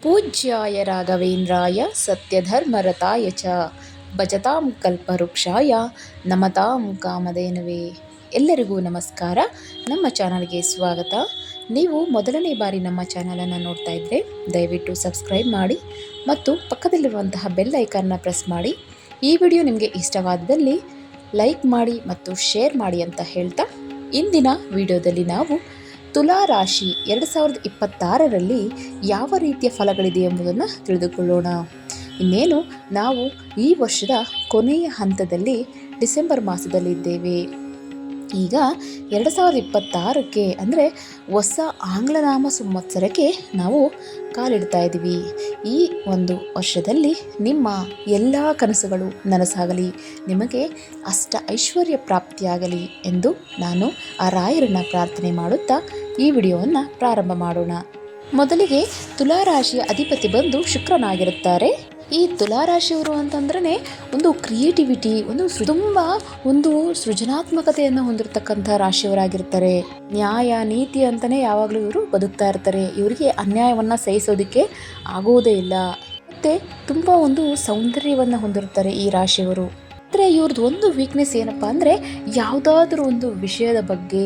ಪೂಜ್ಯಾಯ ರಾಘವೇಂದ್ರಾಯ ಸತ್ಯಧರ್ಮರತಾಯ ಚ ಭಜತಾಂ ಕಲ್ಪವೃಕ್ಷಾಯ ನಮತಾಂ ಕಾಮಧೇನವೇ. ಎಲ್ಲರಿಗೂ ನಮಸ್ಕಾರ. ನಮ್ಮ ಚಾನಲ್ಗೆ ಸ್ವಾಗತ. ನೀವು ಮೊದಲನೇ ಬಾರಿ ನಮ್ಮ ಚಾನಲನ್ನು ನೋಡ್ತಾ ಇದ್ದರೆ ದಯವಿಟ್ಟು ಸಬ್ಸ್ಕ್ರೈಬ್ ಮಾಡಿ ಮತ್ತು ಪಕ್ಕದಲ್ಲಿರುವಂತಹ ಬೆಲ್ ಐಕಾನ್ನ ಪ್ರೆಸ್ ಮಾಡಿ. ಈ ವಿಡಿಯೋ ನಿಮಗೆ ಇಷ್ಟವಾದಲ್ಲಿ ಲೈಕ್ ಮಾಡಿ ಮತ್ತು ಶೇರ್ ಮಾಡಿ ಅಂತ ಹೇಳ್ತಾ, ಇಂದಿನ ವಿಡಿಯೋದಲ್ಲಿ ನಾವು ತುಲಾ ರಾಶಿ 2026ರಲ್ಲಿ ಯಾವ ರೀತಿಯ ಫಲಗಳಿದೆ ಎಂಬುದನ್ನು ತಿಳಿದುಕೊಳ್ಳೋಣ. ಇನ್ನೇನು ನಾವು ಈ ವರ್ಷದ ಕೊನೆಯ ಹಂತದಲ್ಲಿ ಡಿಸೆಂಬರ್ ಮಾಸದಲ್ಲಿದ್ದೇವೆ. ಈಗ 2026ಕ್ಕೆ ಅಂದರೆ ಹೊಸ ಆಂಗ್ಲನಾಮ ಸಂವತ್ಸರಕ್ಕೆ ನಾವು ಕಾಲಿಡ್ತಾ ಇದ್ದೀವಿ. ಈ ಒಂದು ವರ್ಷದಲ್ಲಿ ನಿಮ್ಮ ಎಲ್ಲ ಕನಸುಗಳು ನನಸಾಗಲಿ, ನಿಮಗೆ ಅಷ್ಟ ಐಶ್ವರ್ಯ ಪ್ರಾಪ್ತಿಯಾಗಲಿ ಎಂದು ನಾನು ಆ ರಾಯರನ್ನು ಪ್ರಾರ್ಥನೆ ಮಾಡುತ್ತಾ ಈ ವಿಡಿಯೋವನ್ನು ಪ್ರಾರಂಭ ಮಾಡೋಣ. ಮೊದಲಿಗೆ ತುಲಾರಾಶಿಯ ಅಧಿಪತಿ ಬಂದು ಶುಕ್ರನಾಗಿರುತ್ತಾರೆ. ಈ ತುಲಾರಾಶಿಯವರು ಅಂತಂದ್ರೆ ಒಂದು ಕ್ರಿಯೇಟಿವಿಟಿ, ಒಂದು ಸೃಜನಾತ್ಮಕತೆಯನ್ನು ಹೊಂದಿರತಕ್ಕಂಥ ರಾಶಿಯವರಾಗಿರ್ತಾರೆ. ನ್ಯಾಯ ನೀತಿ ಅಂತಲೇ ಯಾವಾಗಲೂ ಇವರು ಬದುಕ್ತಾ ಇರ್ತಾರೆ. ಇವರಿಗೆ ಅನ್ಯಾಯವನ್ನು ಸಹಿಸೋದಕ್ಕೆ ಆಗೋದೇ ಇಲ್ಲ. ಮತ್ತು ತುಂಬ ಒಂದು ಸೌಂದರ್ಯವನ್ನು ಹೊಂದಿರ್ತಾರೆ ಈ ರಾಶಿಯವರು. ಆದರೆ ಇವ್ರದ್ದು ಒಂದು ವೀಕ್ನೆಸ್ ಏನಪ್ಪ ಅಂದರೆ, ಯಾವುದಾದ್ರೂ ಒಂದು ವಿಷಯದ ಬಗ್ಗೆ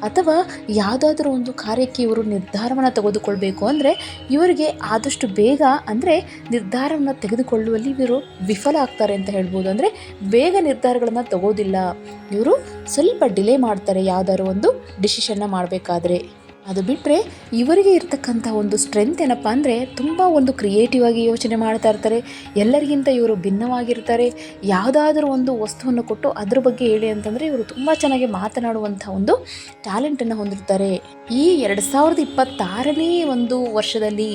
ಅಥವಾ ಯಾವುದಾದ್ರೂ ಒಂದು ಕಾರ್ಯಕ್ಕೆ ಇವರು ನಿರ್ಧಾರವನ್ನು ತೆಗೆದುಕೊಳ್ಬೇಕು ಅಂದರೆ ಇವರಿಗೆ ಆದಷ್ಟು ಬೇಗ ಅಂದರೆ ನಿರ್ಧಾರವನ್ನು ತೆಗೆದುಕೊಳ್ಳುವಲ್ಲಿ ಇವರು ವಿಫಲ ಆಗ್ತಾರೆ ಅಂತ ಹೇಳ್ಬೋದು. ಅಂದರೆ ಬೇಗ ನಿರ್ಧಾರಗಳನ್ನು ತಗೋದಿಲ್ಲ ಇವರು, ಸ್ವಲ್ಪ ಡಿಲೇ ಮಾಡ್ತಾರೆ ಯಾವುದಾದ್ರು ಒಂದು ಡಿಸಿಷನ್ನ ಮಾಡಬೇಕಾದ್ರೆ. ಅದು ಬಿಟ್ಟರೆ ಇವರಿಗೆ ಇರ್ತಕ್ಕಂಥ ಒಂದು ಸ್ಟ್ರೆಂತ್ ಏನಪ್ಪ ಅಂದರೆ, ತುಂಬ ಒಂದು ಕ್ರಿಯೇಟಿವ್ ಆಗಿ ಯೋಚನೆ ಮಾಡ್ತಾ ಇರ್ತಾರೆ. ಎಲ್ಲರಿಗಿಂತ ಇವರು ಭಿನ್ನವಾಗಿರ್ತಾರೆ. ಯಾವುದಾದ್ರೂ ಒಂದು ವಸ್ತುವನ್ನು ಕೊಟ್ಟು ಅದ್ರ ಬಗ್ಗೆ ಹೇಳಿ ಅಂತಂದರೆ ಇವರು ತುಂಬ ಚೆನ್ನಾಗಿ ಮಾತನಾಡುವಂಥ ಒಂದು ಟ್ಯಾಲೆಂಟನ್ನು ಹೊಂದಿರ್ತಾರೆ. ಈ 2026ನೇ ಒಂದು ವರ್ಷದಲ್ಲಿ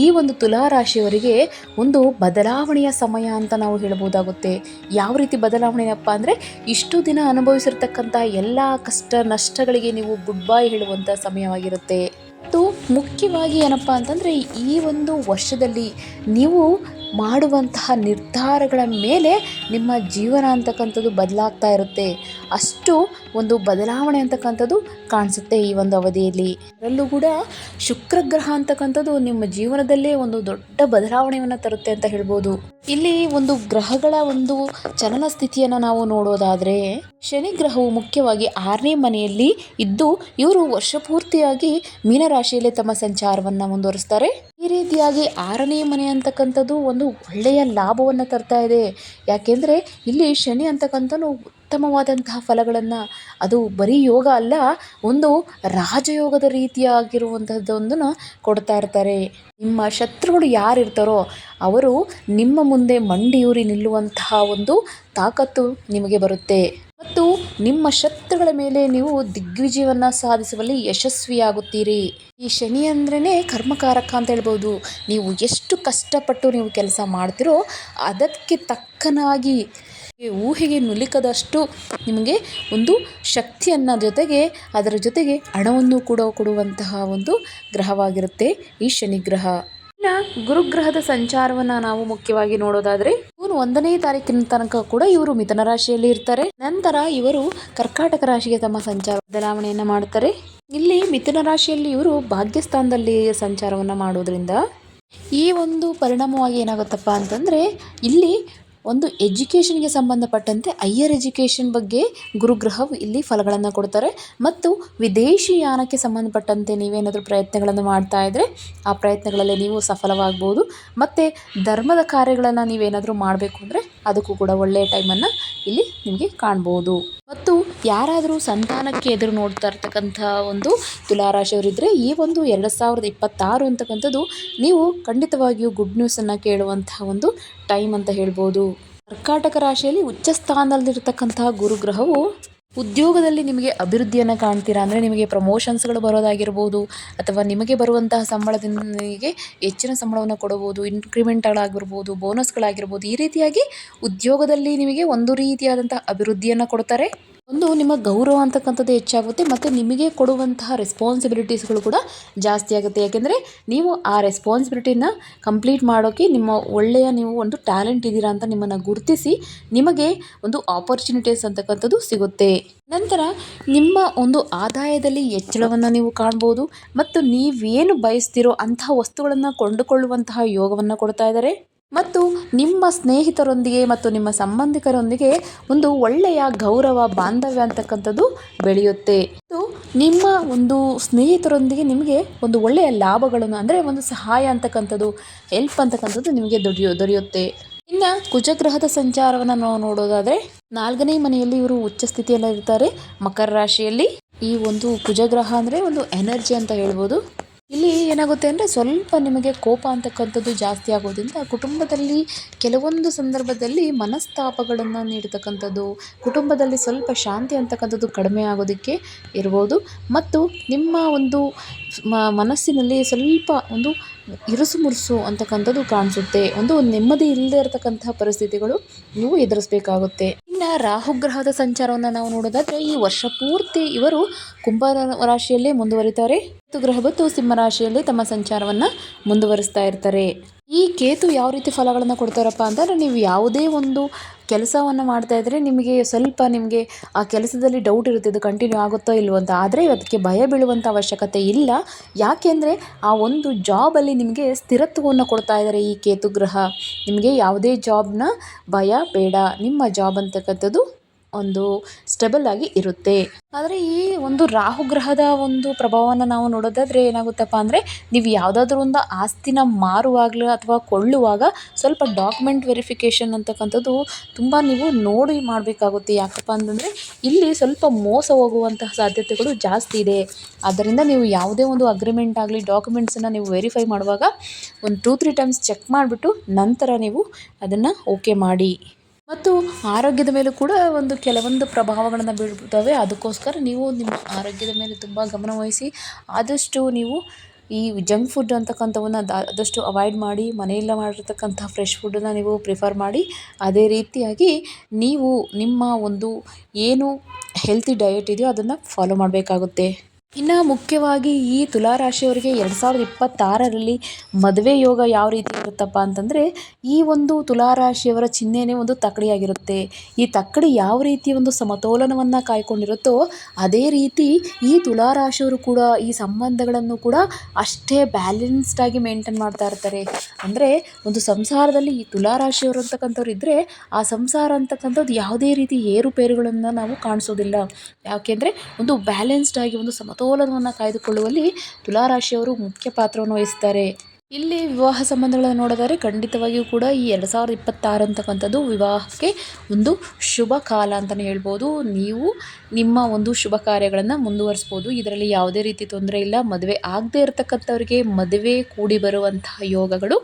ಈ ಒಂದು ತುಲಾರಾಶಿಯವರಿಗೆ ಒಂದು ಬದಲಾವಣೆಯ ಸಮಯ ಅಂತ ನಾವು ಹೇಳ್ಬೋದಾಗುತ್ತೆ. ಯಾವ ರೀತಿ ಬದಲಾವಣೆಯಪ್ಪ ಅಂದರೆ, ಇಷ್ಟು ದಿನ ಅನುಭವಿಸಿರ್ತಕ್ಕಂಥ ಎಲ್ಲ ಕಷ್ಟ ನಷ್ಟಗಳಿಗೆ ನೀವು ಗುಡ್ ಬೈ ಹೇಳುವಂಥ ಸಮಯವಾಗಿರುತ್ತೆ. ಮತ್ತು ಮುಖ್ಯವಾಗಿ ಏನಪ್ಪ ಅಂತಂದರೆ, ಈ ಒಂದು ವರ್ಷದಲ್ಲಿ ನೀವು ಮಾಡುವಂತಹ ನಿರ್ಧಾರಗಳ ಮೇಲೆ ನಿಮ್ಮ ಜೀವನ ಅಂತಕ್ಕಂಥದ್ದು ಬದಲಾಗ್ತಾ ಇರುತ್ತೆ. ಅಷ್ಟು ಒಂದು ಬದಲಾವಣೆ ಅಂತಕ್ಕಂಥದ್ದು ಕಾಣಿಸುತ್ತೆ ಈ ಒಂದು ಅವಧಿಯಲ್ಲಿ. ಅದರಲ್ಲೂ ಕೂಡ ಶುಕ್ರಗ್ರಹ ಅಂತಕ್ಕಂಥದ್ದು ನಿಮ್ಮ ಜೀವನದಲ್ಲೇ ಒಂದು ದೊಡ್ಡ ಬದಲಾವಣೆಯನ್ನು ತರುತ್ತೆ ಅಂತ ಹೇಳ್ಬೋದು. ಇಲ್ಲಿ ಒಂದು ಗ್ರಹಗಳ ಒಂದು ಚಲನ ಸ್ಥಿತಿಯನ್ನು ನಾವು ನೋಡೋದಾದರೆ, ಶನಿ ಗ್ರಹವು ಮುಖ್ಯವಾಗಿ 6ನೇ ಮನೆಯಲ್ಲಿ ಇದ್ದು ಇವರು ವರ್ಷ ಪೂರ್ತಿಯಾಗಿ ಮೀನರಾಶಿಯಲ್ಲಿ ತಮ್ಮ ಸಂಚಾರವನ್ನು ಮುಂದುವರಿಸ್ತಾರೆ. ಈ ರೀತಿಯಾಗಿ 6ನೇ ಮನೆ ಅಂತಕ್ಕಂಥದ್ದು ಒಂದು ಒಳ್ಳೆಯ ಲಾಭವನ್ನು ತರ್ತಾ ಇದೆ. ಯಾಕೆಂದರೆ ಇಲ್ಲಿ ಶನಿ ಅಂತಕ್ಕಂಥನು ಉತ್ತಮವಾದಂತಹ ಫಲಗಳನ್ನು, ಅದು ಬರೀ ಯೋಗ ಅಲ್ಲ, ಒಂದು ರಾಜಯೋಗದ ರೀತಿಯಾಗಿರುವಂಥದ್ದೊಂದನ್ನು ಕೊಡ್ತಾ ಇರ್ತಾರೆ. ನಿಮ್ಮ ಶತ್ರುಗಳು ಯಾರಿರ್ತಾರೋ ಅವರು ನಿಮ್ಮ ಮುಂದೆ ಮಂಡಿಯೂರಿ ನಿಲ್ಲುವಂತಹ ಒಂದು ತಾಕತ್ತು ನಿಮಗೆ ಬರುತ್ತೆ ಮತ್ತು ನಿಮ್ಮ ಶತ್ರುಗಳ ಮೇಲೆ ನೀವು ದಿಗ್ವಿಜಯವನ್ನು ಸಾಧಿಸುವಲ್ಲಿ ಯಶಸ್ವಿಯಾಗುತ್ತೀರಿ. ಈ ಶನಿ ಅಂದ್ರೇ ಕರ್ಮಕಾರಕ ಅಂತ ಹೇಳ್ಬೋದು. ನೀವು ಎಷ್ಟು ಕಷ್ಟಪಟ್ಟು ನೀವು ಕೆಲಸ ಮಾಡ್ತೀರೋ ಅದಕ್ಕೆ ತಕ್ಕನಾಗಿ ಊಹೆಗೆ ನುಲಿಕದಷ್ಟು ನಿಮಗೆ ಒಂದು ಶಕ್ತಿಯನ್ನು ಜೊತೆಗೆ ಅದರ ಜೊತೆಗೆ ಹಣವನ್ನು ಕೂಡ ಕೊಡುವಂತಹ ಒಂದು ಗ್ರಹವಾಗಿರುತ್ತೆ ಈ ಶನಿ ಗ್ರಹ. ಇನ್ನು ಗುರುಗ್ರಹದ ಸಂಚಾರವನ್ನು ನಾವು ಮುಖ್ಯವಾಗಿ ನೋಡೋದಾದರೆ, ಜೂನ್ 1ನೇ ತಾರೀಕಿನ ತನಕ ಕೂಡ ಇವರು ಮಿಥುನ ರಾಶಿಯಲ್ಲಿ ಇರ್ತಾರೆ. ನಂತರ ಇವರು ಕರ್ಕಾಟಕ ರಾಶಿಗೆ ತಮ್ಮ ಸಂಚಾರ ಬದಲಾವಣೆಯನ್ನು ಮಾಡ್ತಾರೆ. ಇಲ್ಲಿ ಮಿಥುನ ರಾಶಿಯಲ್ಲಿ ಇವರು ಭಾಗ್ಯಸ್ಥಾನದಲ್ಲಿ ಸಂಚಾರವನ್ನು ಮಾಡೋದ್ರಿಂದ ಈ ಒಂದು ಪರಿಣಾಮವಾಗಿ ಏನಾಗುತ್ತಪ್ಪ ಅಂತಂದರೆ, ಇಲ್ಲಿ ಒಂದು ಎಜುಕೇಷನ್ಗೆ ಸಂಬಂಧಪಟ್ಟಂತೆ ಹೈಯರ್ ಎಜುಕೇಷನ್ ಬಗ್ಗೆ ಗುರುಗ್ರಹವು ಇಲ್ಲಿ ಫಲಗಳನ್ನು ಕೊಡ್ತಾರೆ. ಮತ್ತು ವಿದೇಶಿ ಯಾನಕ್ಕೆ ಸಂಬಂಧಪಟ್ಟಂತೆ ನೀವೇನಾದರೂ ಪ್ರಯತ್ನಗಳನ್ನು ಮಾಡ್ತಾ ಇದ್ದರೆ ಆ ಪ್ರಯತ್ನಗಳಲ್ಲಿ ನೀವು ಸಫಲವಾಗ್ಬೋದು. ಮತ್ತು ಧರ್ಮದ ಕಾರ್ಯಗಳನ್ನು ನೀವೇನಾದರೂ ಮಾಡಬೇಕು ಅಂದರೆ ಅದಕ್ಕೂ ಕೂಡ ಒಳ್ಳೆಯ ಟೈಮನ್ನು ಇಲ್ಲಿ ನಿಮಗೆ ಕಾಣ್ಬೋದು. ಮತ್ತು ಯಾರಾದರೂ ಸಂತಾನಕ್ಕೆ ಎದುರು ನೋಡ್ತಾ ಇರ್ತಕ್ಕಂಥ ಒಂದು ತುಲಾರಾಶಿಯವರಿದ್ದರೆ ಈ ಒಂದು 2026 ಅಂತಕ್ಕಂಥದ್ದು ನೀವು ಖಂಡಿತವಾಗಿಯೂ ಗುಡ್ ನ್ಯೂಸನ್ನು ಕೇಳುವಂತಹ ಒಂದು ಟೈಮ್ ಅಂತ ಹೇಳ್ಬೋದು. ಕರ್ಕಾಟಕ ರಾಶಿಯಲ್ಲಿ ಉಚ್ಚ ಸ್ಥಾನದಲ್ಲಿರ್ತಕ್ಕಂತಹ ಗುರುಗ್ರಹವು ಉದ್ಯೋಗದಲ್ಲಿ ನಿಮಗೆ ಅಭಿವೃದ್ಧಿಯನ್ನು ಕಾಣ್ತೀರಾ. ಅಂದರೆ ನಿಮಗೆ ಪ್ರಮೋಷನ್ಸ್ಗಳು ಬರೋದಾಗಿರ್ಬೋದು ಅಥವಾ ನಿಮಗೆ ಬರುವಂತಹ ಸಂಬಳದಿಂದ ಹೆಚ್ಚಿನ ಸಂಬಳವನ್ನು ಕೊಡಬಹುದು, ಇನ್ಕ್ರಿಮೆಂಟ್ಗಳಾಗಿರ್ಬೋದು, ಬೋನಸ್ಗಳಾಗಿರ್ಬೋದು. ಈ ರೀತಿಯಾಗಿ ಉದ್ಯೋಗದಲ್ಲಿ ನಿಮಗೆ ಒಂದು ರೀತಿಯಾದಂಥ ಅಭಿವೃದ್ಧಿಯನ್ನು ಕೊಡ್ತಾರೆ. ಒಂದು ನಿಮ್ಮ ಗೌರವ ಅಂತಕ್ಕಂಥದ್ದು ಹೆಚ್ಚಾಗುತ್ತೆ ಮತ್ತು ನಿಮಗೆ ಕೊಡುವಂತಹ ರೆಸ್ಪಾನ್ಸಿಬಿಲಿಟೀಸ್ಗಳು ಕೂಡ ಜಾಸ್ತಿ ಆಗುತ್ತೆ. ಯಾಕೆಂದರೆ ನೀವು ಆ ರೆಸ್ಪಾನ್ಸಿಬಿಲಿಟಿನ ಕಂಪ್ಲೀಟ್ ಮಾಡೋಕ್ಕೆ ನಿಮ್ಮ ಒಳ್ಳೆಯ ನೀವು ಒಂದು ಟ್ಯಾಲೆಂಟ್ ಇದ್ದೀರಾ ಅಂತ ನಿಮ್ಮನ್ನು ಗುರುತಿಸಿ ನಿಮಗೆ ಒಂದು ಆಪರ್ಚುನಿಟೀಸ್ ಅಂತಕ್ಕಂಥದ್ದು ಸಿಗುತ್ತೆ. ನಂತರ ನಿಮ್ಮ ಒಂದು ಆದಾಯದಲ್ಲಿ ಹೆಚ್ಚಳವನ್ನು ನೀವು ಕಾಣ್ಬೋದು ಮತ್ತು ನೀವೇನು ಬಯಸ್ತಿರೋ ಅಂತಹ ವಸ್ತುಗಳನ್ನು ಕೊಂಡುಕೊಳ್ಳುವಂತಹ ಯೋಗವನ್ನು ಕೊಡ್ತಾ ಇದ್ದಾರೆ. ಮತ್ತು ನಿಮ್ಮ ಸ್ನೇಹಿತರೊಂದಿಗೆ ಮತ್ತು ನಿಮ್ಮ ಸಂಬಂಧಿಕರೊಂದಿಗೆ ಒಂದು ಒಳ್ಳೆಯ ಗೌರವ ಬಾಂಧವ್ಯ ಅಂತಕ್ಕಂಥದ್ದು ಬೆಳೆಯುತ್ತೆ. ಮತ್ತು ನಿಮ್ಮ ಒಂದು ಸ್ನೇಹಿತರೊಂದಿಗೆ ನಿಮಗೆ ಒಂದು ಒಳ್ಳೆಯ ಲಾಭಗಳನ್ನು ಅಂದರೆ ಒಂದು ಸಹಾಯ ಅಂತಕ್ಕಂಥದ್ದು ಹೆಲ್ಪ್ ಅಂತಕ್ಕಂಥದ್ದು ನಿಮಗೆ ದೊರೆಯುತ್ತೆ. ಇನ್ನು ಕುಜಗ್ರಹದ ಸಂಚಾರವನ್ನು ನಾವು ನೋಡೋದಾದರೆ 4ನೇ ಮನೆಯಲ್ಲಿ ಇವರು ಉಚ್ಚ ಸ್ಥಿತಿಯಲ್ಲಿ ಇರ್ತಾರೆ ಮಕರ ರಾಶಿಯಲ್ಲಿ. ಈ ಒಂದು ಕುಜಗ್ರಹ ಅಂದರೆ ಒಂದು ಎನರ್ಜಿ ಅಂತ ಹೇಳ್ಬೋದು. ಇಲ್ಲಿ ಏನಾಗುತ್ತೆ ಅಂದರೆ ಸ್ವಲ್ಪ ನಿಮಗೆ ಕೋಪ ಅಂತಕ್ಕಂಥದ್ದು ಜಾಸ್ತಿ ಆಗೋದ್ರಿಂದ ಕುಟುಂಬದಲ್ಲಿ ಕೆಲವೊಂದು ಸಂದರ್ಭದಲ್ಲಿ ಮನಸ್ತಾಪಗಳನ್ನು ನೀಡತಕ್ಕಂಥದ್ದು, ಕುಟುಂಬದಲ್ಲಿ ಸ್ವಲ್ಪ ಶಾಂತಿ ಅಂತಕ್ಕಂಥದ್ದು ಕಡಿಮೆ ಆಗೋದಕ್ಕೆ ಇರ್ಬೋದು. ಮತ್ತು ನಿಮ್ಮ ಒಂದು ಮನಸ್ಸಿನಲ್ಲಿ ಸ್ವಲ್ಪ ಒಂದು ಇರುಸು ಅಂತಕ್ಕಂಥದ್ದು ಕಾಣಿಸುತ್ತೆ. ಒಂದು ನೆಮ್ಮದಿ ಇಲ್ಲದೆ ಇರತಕ್ಕಂತಹ ಪರಿಸ್ಥಿತಿಗಳು ನೀವು ಎದುರಿಸಬೇಕಾಗುತ್ತೆ. ಇನ್ನು ರಾಹುಗ್ರಹದ ಸಂಚಾರವನ್ನು ನಾವು ನೋಡೋದಾದರೆ ಈ ವರ್ಷ ಪೂರ್ತಿ ಇವರು ಕುಂಭ ರಾಶಿಯಲ್ಲೇ ಮುಂದುವರಿತಾರೆ. ಕೇತು ಗ್ರಹ ಬಂದು ಸಿಂಹ ರಾಶಿಯಲ್ಲಿ ತಮ್ಮ ಸಂಚಾರವನ್ನು ಮುಂದುವರಿಸ್ತಾ ಇರ್ತಾರೆ. ಈ ಕೇತು ಯಾವ ರೀತಿ ಫಲಗಳನ್ನು ಕೊಡ್ತಾರಪ್ಪ ಅಂತಂದರೆ, ನೀವು ಯಾವುದೇ ಒಂದು ಕೆಲಸವನ್ನು ಮಾಡ್ತಾ ಇದ್ದರೆ ನಿಮಗೆ ಆ ಕೆಲಸದಲ್ಲಿ ಡೌಟ್ ಇರುತ್ತೆ, ಇದು ಕಂಟಿನ್ಯೂ ಆಗುತ್ತೋ ಇಲ್ವೋ ಅಂತ. ಆದರೆ ಅದಕ್ಕೆ ಭಯ ಬೀಳುವಂಥ ಅವಶ್ಯಕತೆ ಇಲ್ಲ. ಯಾಕೆಂದರೆ ಆ ಒಂದು ಜಾಬಲ್ಲಿ ನಿಮಗೆ ಸ್ಥಿರತ್ವವನ್ನು ಕೊಡ್ತಾ ಇದ್ದಾರೆ ಈ ಕೇತು ಗ್ರಹ. ನಿಮಗೆ ಯಾವುದೇ ಜಾಬ್ನ ಭಯ ಬೇಡ, ನಿಮ್ಮ ಜಾಬ್ ಅಂತಕ್ಕಂಥದ್ದು ಒಂದು ಸ್ಟೆಬಲ್ ಆಗಿ ಇರುತ್ತೆ. ಆದರೆ ಈ ಒಂದು ರಾಹುಗ್ರಹದ ಒಂದು ಪ್ರಭಾವವನ್ನು ನಾವು ನೋಡೋದಾದರೆ ಏನಾಗುತ್ತಪ್ಪ ಅಂದರೆ, ನೀವು ಯಾವುದಾದ್ರೂ ಒಂದು ಆಸ್ತಿನ ಮಾರುವಾಗಲೂ ಅಥವಾ ಕೊಳ್ಳುವಾಗ ಸ್ವಲ್ಪ ಡಾಕ್ಯುಮೆಂಟ್ ವೆರಿಫಿಕೇಷನ್ ಅಂತಕ್ಕಂಥದ್ದು ತುಂಬ ನೀವು ನೋಡಿ ಮಾಡಬೇಕಾಗುತ್ತೆ. ಯಾಕಪ್ಪ ಅಂತಂದರೆ ಇಲ್ಲಿ ಸ್ವಲ್ಪ ಮೋಸ ಹೋಗುವಂತಹ ಸಾಧ್ಯತೆಗಳು ಜಾಸ್ತಿ ಇದೆ. ಆದ್ದರಿಂದ ನೀವು ಯಾವುದೇ ಒಂದು ಅಗ್ರಿಮೆಂಟ್ ಆಗಲಿ ಡಾಕ್ಯುಮೆಂಟ್ಸನ್ನು ನೀವು ವೆರಿಫೈ ಮಾಡುವಾಗ ಒಂದು 2-3 ಟೈಮ್ಸ್ ಚೆಕ್ ಮಾಡಿಬಿಟ್ಟು ನಂತರ ನೀವು ಅದನ್ನು ಓಕೆ ಮಾಡಿ. ಮತ್ತು ಆರೋಗ್ಯದ ಮೇಲೂ ಕೂಡ ಕೆಲವೊಂದು ಪ್ರಭಾವಗಳನ್ನು ಬೀಳ್ತವೆ. ಅದಕ್ಕೋಸ್ಕರ ನೀವು ನಿಮ್ಮ ಆರೋಗ್ಯದ ಮೇಲೆ ತುಂಬ ಗಮನವಹಿಸಿ ಆದಷ್ಟು ನೀವು ಈ ಜಂಕ್ ಫುಡ್ ಅಂತಕ್ಕಂಥವನ್ನು ಆದಷ್ಟು ಅವಾಯ್ಡ್ ಮಾಡಿ, ಮನೆಯಲ್ಲೇ ಮಾಡಿರ್ತಕ್ಕಂಥ ಫ್ರೆಶ್ ಫುಡ್ಡನ್ನು ನೀವು ಪ್ರಿಫರ್ ಮಾಡಿ. ಅದೇ ರೀತಿಯಾಗಿ ನೀವು ನಿಮ್ಮ ಒಂದು ಏನು ಹೆಲ್ತಿ ಡಯಟ್ ಇದೆಯೋ ಅದನ್ನು ಫಾಲೋ ಮಾಡಬೇಕಾಗುತ್ತೆ. ಇನ್ನು ಮುಖ್ಯವಾಗಿ ಈ ತುಲಾರಾಶಿಯವರಿಗೆ 2026ರಲ್ಲಿ ಮದುವೆ ಯೋಗ ಯಾವ ರೀತಿ ಇರುತ್ತಪ್ಪ ಅಂತಂದರೆ, ಈ ಒಂದು ತುಲಾರಾಶಿಯವರ ಚಿಹ್ನೆನೇ ಒಂದು ತಕ್ಕಡಿಯಾಗಿರುತ್ತೆ. ಈ ತಕ್ಕಡಿ ಯಾವ ರೀತಿ ಒಂದು ಸಮತೋಲನವನ್ನು ಕಾಯ್ಕೊಂಡಿರುತ್ತೋ ಅದೇ ರೀತಿ ಈ ತುಲಾರಾಶಿಯವರು ಕೂಡ ಈ ಸಂಬಂಧಗಳನ್ನು ಕೂಡ ಅಷ್ಟೇ ಬ್ಯಾಲೆನ್ಸ್ಡಾಗಿ ಮೇಂಟೈನ್ ಮಾಡ್ತಾ ಇರ್ತಾರೆ. ಅಂದರೆ ಒಂದು ಸಂಸಾರದಲ್ಲಿ ಈ ತುಲಾರಾಶಿಯವರು ಅಂತಕ್ಕಂಥವ್ರು ಇದ್ದರೆ ಆ ಸಂಸಾರ ಅಂತಕ್ಕಂಥದ್ದು ಯಾವುದೇ ರೀತಿ ಏರುಪೇರುಗಳನ್ನು ನಾವು ಕಾಣಿಸೋದಿಲ್ಲ. ಯಾಕೆಂದರೆ ಒಂದು ಬ್ಯಾಲೆನ್ಸ್ಡಾಗಿ ಒಂದು ಸಮತೋಲನವನ್ನು ಕಾಯ್ದುಕೊಳ್ಳುವಲ್ಲಿ ತುಲಾರಾಶಿಯವರು ಮುಖ್ಯ ಪಾತ್ರವನ್ನು ವಹಿಸ್ತಾರೆ. ಇಲ್ಲಿ ವಿವಾಹ ಸಂಬಂಧಗಳನ್ನು ನೋಡಿದರೆ ಖಂಡಿತವಾಗಿಯೂ ಕೂಡ ಈ 2026 ಅಂತಕ್ಕಂಥದ್ದು ವಿವಾಹಕ್ಕೆ ಒಂದು ಶುಭ ಕಾಲ ಅಂತಲೇ ಹೇಳ್ಬೋದು. ನೀವು ನಿಮ್ಮ ಒಂದು ಶುಭ ಕಾರ್ಯಗಳನ್ನು ಮುಂದುವರಿಸ್ಬೋದು. ಇದರಲ್ಲಿ ಯಾವುದೇ ರೀತಿ ತೊಂದರೆ ಇಲ್ಲ. ಮದುವೆ ಆಗದೇ ಇರತಕ್ಕಂಥವ್ರಿಗೆ ಮದುವೆ ಕೂಡಿ ಬರುವಂತಹ ಯೋಗಗಳು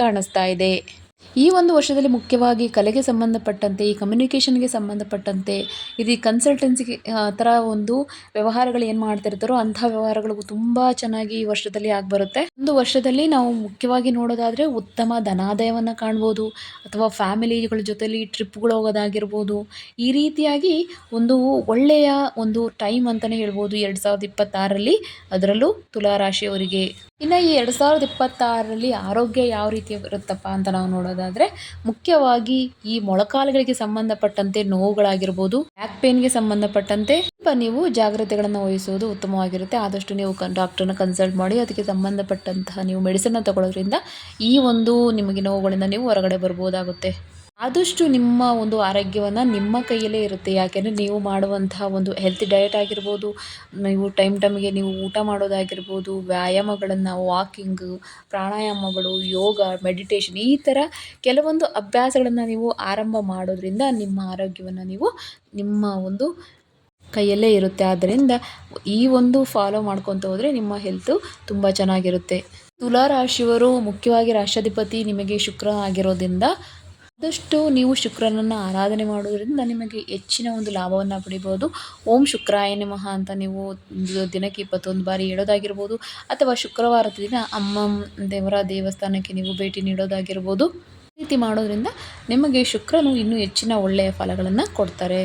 ಕಾಣಿಸ್ತಾ ಇದೆ. ಈ ಒಂದು ವರ್ಷದಲ್ಲಿ ಮುಖ್ಯವಾಗಿ ಕಲೆಗೆ ಸಂಬಂಧಪಟ್ಟಂತೆ, ಈ ಕಮ್ಯುನಿಕೇಷನ್ಗೆ ಸಂಬಂಧಪಟ್ಟಂತೆ, ಇದು ಕನ್ಸಲ್ಟೆನ್ಸಿಗೆ ಥರ ಒಂದು ವ್ಯವಹಾರಗಳು ಏನು ಮಾಡ್ತಿರ್ತಾರೋ ಅಂಥ ವ್ಯವಹಾರಗಳು ತುಂಬ ಚೆನ್ನಾಗಿ ಈ ವರ್ಷದಲ್ಲಿ ಆಗಿಬರುತ್ತೆ. ಒಂದು ವರ್ಷದಲ್ಲಿ ನಾವು ಮುಖ್ಯವಾಗಿ ನೋಡೋದಾದರೆ ಉತ್ತಮ ಧನಾದಾಯವನ್ನು ಕಾಣ್ಬೋದು, ಅಥವಾ ಫ್ಯಾಮಿಲಿಗಳ ಜೊತೆಲಿ ಟ್ರಿಪ್ಗಳು ಹೋಗೋದಾಗಿರ್ಬೋದು. ಈ ರೀತಿಯಾಗಿ ಒಂದು ಒಳ್ಳೆಯ ಒಂದು ಟೈಮ್ ಅಂತಲೇ ಹೇಳ್ಬೋದು 2026ರಲ್ಲಿ, ಅದರಲ್ಲೂ ತುಲಾರಾಶಿಯವರಿಗೆ. ಇನ್ನು ಈ 2026ರಲ್ಲಿ ಆರೋಗ್ಯ ಯಾವ ರೀತಿ ಇರುತ್ತಪ್ಪ ಅಂತ ನಾವು ನೋಡೋದಾದರೆ, ಮುಖ್ಯವಾಗಿ ಈ ಮೊಳಕಾಲುಗಳಿಗೆ ಸಂಬಂಧಪಟ್ಟಂತೆ ನೋವುಗಳಾಗಿರ್ಬೋದು, ಬ್ಯಾಕ್ ಪೇನ್ಗೆ ಸಂಬಂಧಪಟ್ಟಂತೆ ನೀವು ಜಾಗ್ರತೆಗಳನ್ನು ವಹಿಸುವುದು ಉತ್ತಮವಾಗಿರುತ್ತೆ. ಆದಷ್ಟು ನೀವು ಡಾಕ್ಟರ್ನ ಕನ್ಸಲ್ಟ್ ಮಾಡಿ ಅದಕ್ಕೆ ಸಂಬಂಧಪಟ್ಟಂತಹ ನೀವು ಮೆಡಿಸಿನ್ನ ತಗೊಳ್ಳೋದ್ರಿಂದ ಈ ಒಂದು ನಿಮಗೆ ನೋವುಗಳಿಂದ ನೀವು ಹೊರಗಡೆ ಬರ್ಬೋದಾಗುತ್ತೆ. ಆದಷ್ಟು ನಿಮ್ಮ ಒಂದು ಆರೋಗ್ಯವನ್ನು ನಿಮ್ಮ ಕೈಯಲ್ಲೇ ಇರುತ್ತೆ. ಯಾಕೆಂದರೆ ನೀವು ಮಾಡುವಂತಹ ಒಂದು ಹೆಲ್ತಿ ಡಯಟ್ ಆಗಿರ್ಬೋದು, ನೀವು ಟೈಮ್ಗೆ ನೀವು ಊಟ ಮಾಡೋದಾಗಿರ್ಬೋದು, ವ್ಯಾಯಾಮಗಳನ್ನು, ವಾಕಿಂಗು, ಪ್ರಾಣಾಯಾಮಗಳು, ಯೋಗ, ಮೆಡಿಟೇಷನ್ ಈ ಥರ ಕೆಲವೊಂದು ಅಭ್ಯಾಸಗಳನ್ನು ನೀವು ಆರಂಭ ಮಾಡೋದ್ರಿಂದ ನಿಮ್ಮ ಆರೋಗ್ಯವನ್ನು ನೀವು ನಿಮ್ಮ ಒಂದು ಕೈಯಲ್ಲೇ ಇರುತ್ತೆ. ಆದ್ದರಿಂದ ಈ ಒಂದು ಫಾಲೋ ಮಾಡ್ಕೊತ ಹೋದರೆ ನಿಮ್ಮ ಹೆಲ್ತು ತುಂಬ ಚೆನ್ನಾಗಿರುತ್ತೆ. ತುಲಾರಾಶಿಯವರು ಮುಖ್ಯವಾಗಿ ರಾಷ್ಟ್ರಾಧಿಪತಿ ನಿಮಗೆ ಶುಕ್ರ ಆಗಿರೋದ್ರಿಂದ ಆದಷ್ಟು ನೀವು ಶುಕ್ರನನ್ನು ಆರಾಧನೆ ಮಾಡೋದ್ರಿಂದ ನಿಮಗೆ ಹೆಚ್ಚಿನ ಒಂದು ಲಾಭವನ್ನು ಪಡಿಬೋದು. ಓಂ ಶುಕ್ರಾಯ ನಮಃ ಅಂತ ನೀವು ದಿನಕ್ಕೆ 21 ಬಾರಿ ಹೇಳೋದಾಗಿರ್ಬೋದು, ಅಥವಾ ಶುಕ್ರವಾರದ ದಿನ ಅಮ್ಮನ ದೇವರ ದೇವಸ್ಥಾನಕ್ಕೆ ನೀವು ಭೇಟಿ ನೀಡೋದಾಗಿರ್ಬೋದು. ಈ ರೀತಿ ಮಾಡೋದ್ರಿಂದ ನಿಮಗೆ ಶುಕ್ರನು ಇನ್ನೂ ಹೆಚ್ಚಿನ ಒಳ್ಳೆಯ ಫಲಗಳನ್ನು ಕೊಡ್ತಾರೆ.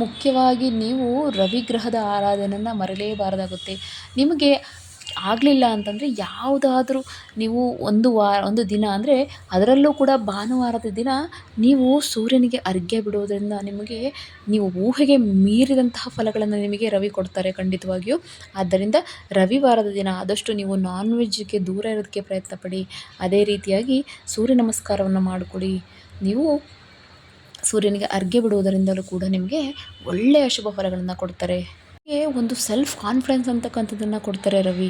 ಮುಖ್ಯವಾಗಿ ನೀವು ರವಿಗ್ರಹದ ಆರಾಧನೆಯನ್ನು ಮರೆಯಲೇಬಾರದಾಗುತ್ತೆ. ನಿಮಗೆ ಆಗಲಿಲ್ಲ ಅಂತಂದರೆ ಯಾವುದಾದ್ರೂ ನೀವು ಒಂದು ದಿನ ಅಂದರೆ ಅದರಲ್ಲೂ ಕೂಡ ಭಾನುವಾರದ ದಿನ ನೀವು ಸೂರ್ಯನಿಗೆ ಅರ್ಘ್ಯ ಬಿಡೋದರಿಂದ ನೀವು ಊಹೆಗೆ ಮೀರಿದಂತಹ ಫಲಗಳನ್ನು ನಿಮಗೆ ರವಿ ಕೊಡ್ತಾರೆ ಖಂಡಿತವಾಗಿಯೂ. ಆದ್ದರಿಂದ ರವಿವಾರದ ದಿನ ಆದಷ್ಟು ನೀವು ನಾನ್ ವೆಜ್ಗೆ ದೂರ ಇರೋದಕ್ಕೆ ಪ್ರಯತ್ನ ಪಡಿ. ಅದೇ ರೀತಿಯಾಗಿ ಸೂರ್ಯ ನಮಸ್ಕಾರವನ್ನು ಮಾಡಿಕೊಡಿ. ನೀವು ಸೂರ್ಯನಿಗೆ ಅರ್ಘ್ಯ ಬಿಡುವುದರಿಂದಲೂ ಕೂಡ ನಿಮಗೆ ಒಳ್ಳೆಯ ಶುಭ ಫಲಗಳನ್ನು ಕೊಡ್ತಾರೆ. ನಿಮಗೆ ಒಂದು ಸೆಲ್ಫ್ ಕಾನ್ಫಿಡೆನ್ಸ್ ಅಂತಕ್ಕಂಥದ್ದನ್ನು ಕೊಡ್ತಾರೆ ರವಿ.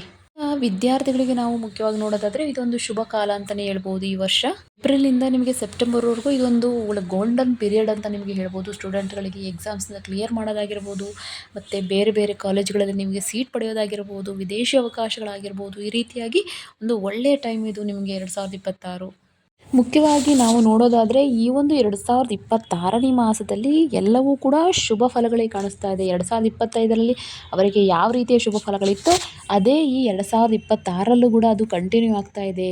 ವಿದ್ಯಾರ್ಥಿಗಳಿಗೆ ನಾವು ಮುಖ್ಯವಾಗಿ ನೋಡೋದಾದರೆ ಇದೊಂದು ಶುಭ ಕಾಲ ಅಂತಲೇ ಹೇಳ್ಬೋದು. ಈ ವರ್ಷ ಏಪ್ರಿಲಿಂದ ನಿಮಗೆ ಸೆಪ್ಟೆಂಬರ್ವರೆಗೂ ಇದೊಂದು ಗೋಲ್ಡನ್ ಪೀರಿಯಡ್ ಅಂತ ನಿಮಗೆ ಹೇಳ್ಬೋದು. ಸ್ಟೂಡೆಂಟ್ಗಳಿಗೆ ಎಕ್ಸಾಮ್ಸ್ನ ಕ್ಲಿಯರ್ ಮಾಡೋದಾಗಿರ್ಬೋದು, ಮತ್ತು ಬೇರೆ ಬೇರೆ ಕಾಲೇಜುಗಳಲ್ಲಿ ನಿಮಗೆ ಸೀಟ್ ಪಡೆಯೋದಾಗಿರ್ಬೋದು, ವಿದೇಶಿ ಅವಕಾಶಗಳಾಗಿರ್ಬೋದು, ಈ ರೀತಿಯಾಗಿ ಒಂದು ಒಳ್ಳೆಯ ಟೈಮ್ ಇದು ನಿಮಗೆ 2026. ಮುಖ್ಯವಾಗಿ ನಾವು ನೋಡೋದಾದರೆ ಈ ಒಂದು 2026ನೇ ಮಾಸದಲ್ಲಿ ಎಲ್ಲವೂ ಕೂಡ ಶುಭ ಫಲಗಳೇ ಕಾಣಿಸ್ತಾ ಇದೆ. 2025ರಲ್ಲಿ ಅವರಿಗೆ ಯಾವ ರೀತಿಯ ಶುಭ ಫಲಗಳಿತ್ತೋ ಅದೇ ಈ 2026ರಲ್ಲೂ ಕೂಡ ಅದು ಕಂಟಿನ್ಯೂ ಆಗ್ತಾ ಇದೆ.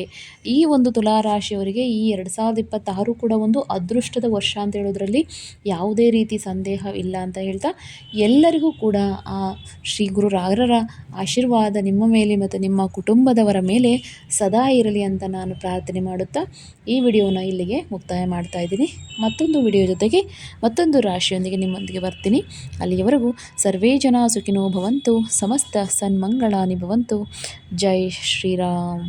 ಈ ಒಂದು ತುಲಾರಾಶಿಯವರಿಗೆ ಈ 2026 ಕೂಡ ಒಂದು ಅದೃಷ್ಟದ ವರ್ಷ ಅಂತ ಹೇಳೋದ್ರಲ್ಲಿ ಯಾವುದೇ ರೀತಿ ಸಂದೇಹ ಇಲ್ಲ ಅಂತ ಹೇಳ್ತಾ, ಎಲ್ಲರಿಗೂ ಕೂಡ ಆ ಶ್ರೀ ಗುರು ರಾಯರ ಆಶೀರ್ವಾದ ನಿಮ್ಮ ಮೇಲೆ ಮತ್ತು ನಿಮ್ಮ ಕುಟುಂಬದವರ ಮೇಲೆ ಸದಾ ಇರಲಿ ಅಂತ ನಾನು ಪ್ರಾರ್ಥನೆ ಮಾಡುತ್ತಾ ಈ ವಿಡಿಯೋನ ಇಲ್ಲಿಗೆ ಮುಕ್ತಾಯ ಮಾಡ್ತಾ ಇದ್ದೀನಿ. ಮತ್ತೊಂದು ವಿಡಿಯೋ ಜೊತೆಗೆ ಮತ್ತೊಂದು ರಾಶಿಯೊಂದಿಗೆ ನಿಮ್ಮೊಂದಿಗೆ ಬರ್ತೀನಿ. ಅಲ್ಲಿಯವರೆಗೂ ಸರ್ವೇ ಜನ ಸುಖಿನೋ ಭವಂತು, ಸಮಸ್ತ ಸನ್ಮಂಗಳಾನಿ ಭವಂತು. ಜೈ ಶ್ರೀರಾಮ್.